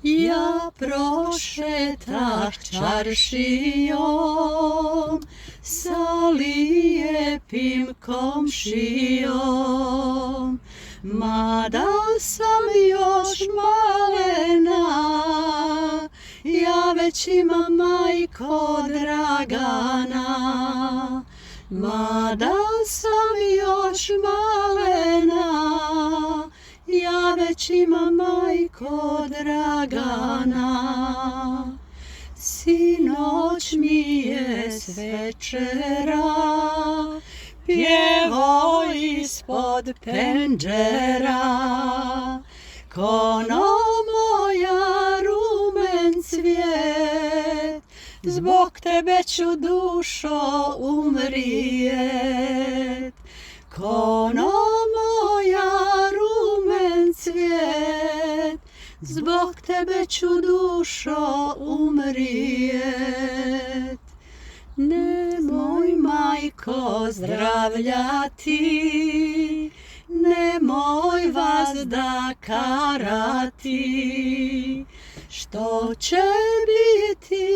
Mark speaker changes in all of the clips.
Speaker 1: Ja prošetah čaršijom sa lijepim komšijom, mada sam još malena, ja već imam, majko Dragana. Mada sam još malena, ja već imam, majko Dragana. Sinoć mi je s večera pjevo ispod pendžera, kono moja rumen cvijet, zbog tebe ću, dušo, umrijet. Kono moja rumen cvijet, zbog tebe ću, dušo, umrijet. Nemoj, majko, zdravljati, nemoj vas da karati, što će biti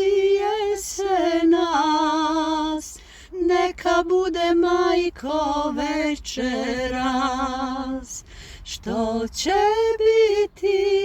Speaker 1: jesenas, neka bude, majko, večeras. Što će biti